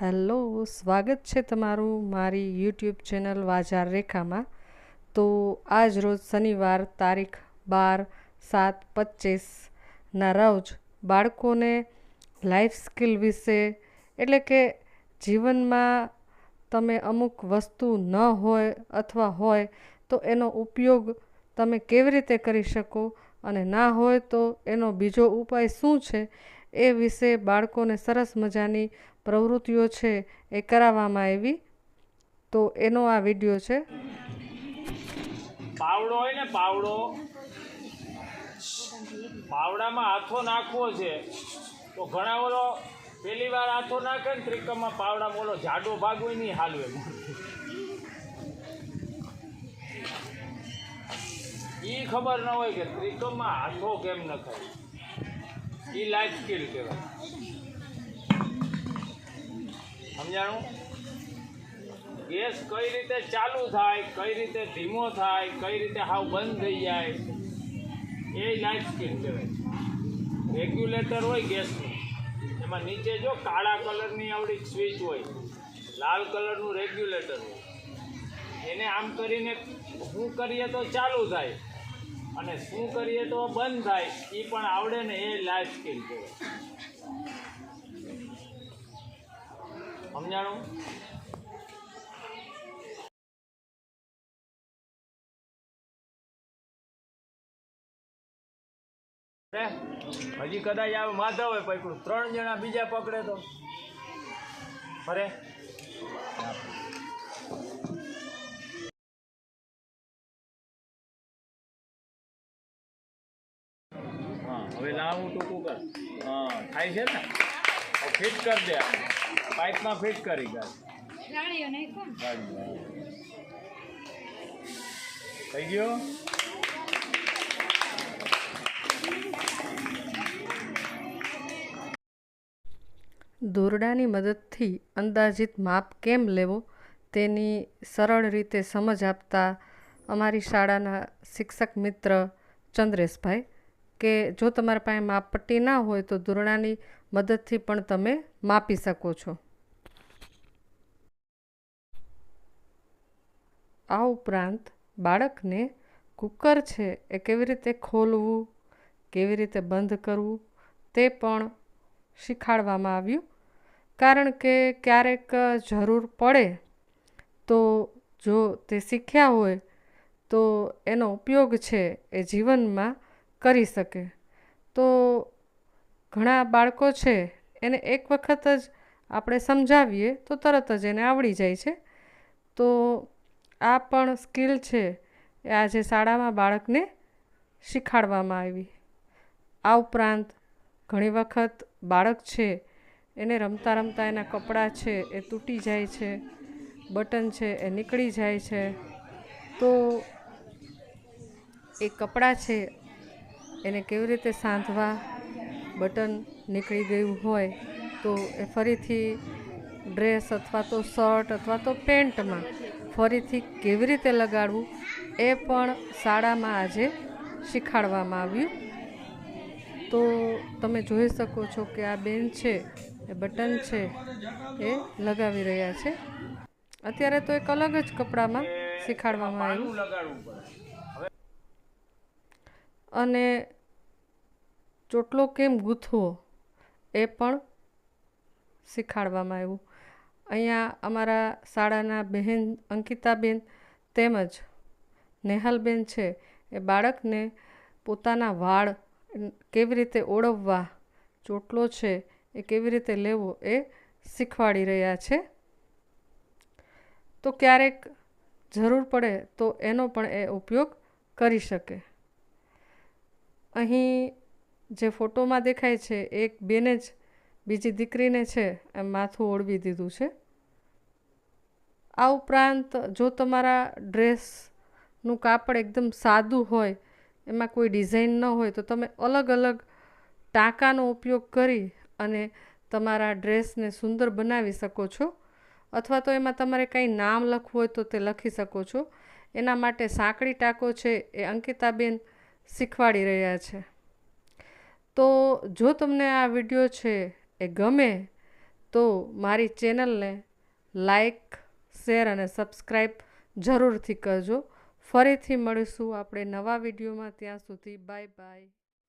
Hello, સ્વાગત છે તમારું મારી યુટ્યુબ ચેનલ વાજાર રેખામાં। તો આજ રોજ શનિવાર તારીખ 12/7/25ના રોજ બાળકોને લાઈફ સ્કિલ વિશે એટલે કે જીવનમાં તમે અમુક વસ્તુ ન હોય અથવા હોય તો એનો ઉપયોગ તમે કેવી રીતે કરી શકો અને ના હોય તો એનો બીજો ઉપાય શું છે એ વિશે બાળકોને સરસ મજાની પ્રવૃત્તિઓ છે એ કરાવવામાં આવી। તો એનો આ વિડીયો છે। પાવડો હોય ને પાવડામાં હાથો નાખવો છે તો ઘણા ઓલો પહેલી વાર હાથો નાખે ને ત્રિકમમાં પાવડામાં ઓલો જાડો ભાગ હોય નહીં હાલવે એ ખબર ન હોય કે ત્રિકમમાં હાથો કેમ ન ખાય। એ લાઈફ સ્કિલ કહેવાય, સમજાણું? ગેસ કઈ રીતે ચાલુ થાય, કઈ રીતે ધીમો થાય, કઈ રીતે હાવ બંધ થઈ જાય, એ લાઈફ સ્કિલ કહેવાય। રેગ્યુલેટર હોય ગેસનું, એમાં નીચે જો કાળા કલરની આવડી સ્વિચ હોય, લાલ કલરનું રેગ્યુલેટર હોય, એને આમ કરીને શું કરીએ તો ચાલુ થાય અને શું કરીએ તો બંધ થાય, એ પણ આવડે ને, એ લાઈફ સ્કિલ કહેવાય। સમજાણું? હજી કદાચ આવે માધવ હોય પકડું, 3 જણા બીજા પકડે તો અરે હા, હવે લાવું ટૂંકું કર। હા, થાય છે ને? ફિટ કરી દે, પાઇપમાં ફિટ કરી થઈ ગયો। દોરડાની મદદથી અંદાજિત માપ કેમ લેવો તેની સરળ રીતે સમજ આપતા અમારી શાળાના શિક્ષક મિત્ર ચંદ્રેશભાઈ કે જો તમારા પાસે માપપટ્ટી ના હોય તો દોરડાની મદદથી પણ તમે માપી શકો છો। આ ઉપરાંત બાળકને કુકર છે એ કેવી રીતે ખોલવું, કેવી રીતે બંધ કરવું તે પણ શીખવાડવામાં આવ્યું, કારણ કે ક્યારેક જરૂર પડે તો જો તે શીખ્યા હોય તો એનો ઉપયોગ છે એ જીવનમાં કરી શકે। તો ઘણા બાળકો છે એને એક વખત જ આપણે સમજાવીએ તો તરત જ એને આવડી જાય છે। તો આ પણ સ્કિલ છે એ આજે શાળામાં બાળકને શીખવાડવામાં આવી। આ ઉપરાંત ઘણી વખત બાળક છે એને રમતા રમતા એના કપડાં છે એ તૂટી જાય છે, બટન છે એ નીકળી જાય છે, તો એ કપડાં છે એને કેવી રીતે સાંધવા, બટન નીકળી ગયું હોય તો એ ફરીથી ડ્રેસ અથવા તો શર્ટ અથવા તો પેન્ટમાં ફરીથી કેવી રીતે લગાડવું એ પણ શાળામાં આજે શીખવાડવામાં આવ્યું। તો તમે જોઈ શકો છો કે આ બેન છે એ બટન છે એ લગાવી રહ્યા છે। અત્યારે તો એક અલગ જ કપડામાં શીખવાડવામાં આવ્યું અને ચોટલો કેમ ગૂંથવો એ પણ શીખવાડવામાં આવ્યું। અહીંયા અમારા શાળાના બહેન અંકિતાબેન તેમજ નેહાલબેન છે એ બાળકને પોતાના વાળ કેવી રીતે ઓળવવા, ચોટલો છે એ કેવી રીતે લેવો એ શીખવાડી રહ્યા છે। તો ક્યારેક જરૂર પડે તો એનો પણ એ ઉપયોગ કરી શકે। અહીં જે ફોટોમાં દેખાય છે એક બેને જ બીજી દીકરીને છે એમ માથું ઓળવી દીધું છે। આ ઉપરાંત જો તમારા ડ્રેસનું કાપડ એકદમ સાદું હોય, એમાં કોઈ ડિઝાઇન ન હોય તો તમે અલગ અલગ ટાંકાનો ઉપયોગ કરી અને તમારા ડ્રેસને સુંદર બનાવી શકો છો, અથવા તો એમાં તમારે કંઈ નામ લખવું હોય તો તે લખી શકો છો। એના માટે સાંકડી ટાંકો છે એ અંકિતાબેન શીખવાડી રહ્યા છે। તો જો તમને આ વિડીયો છે એ ગમે તો મારી ચેનલને લાઈક, શેર અને સબસ્ક્રાઈબ જરૂરથી કરજો. ફરીથી મળીશું આપણે નવા વિડીયોમાં. ત્યાં સુધી બાય બાય.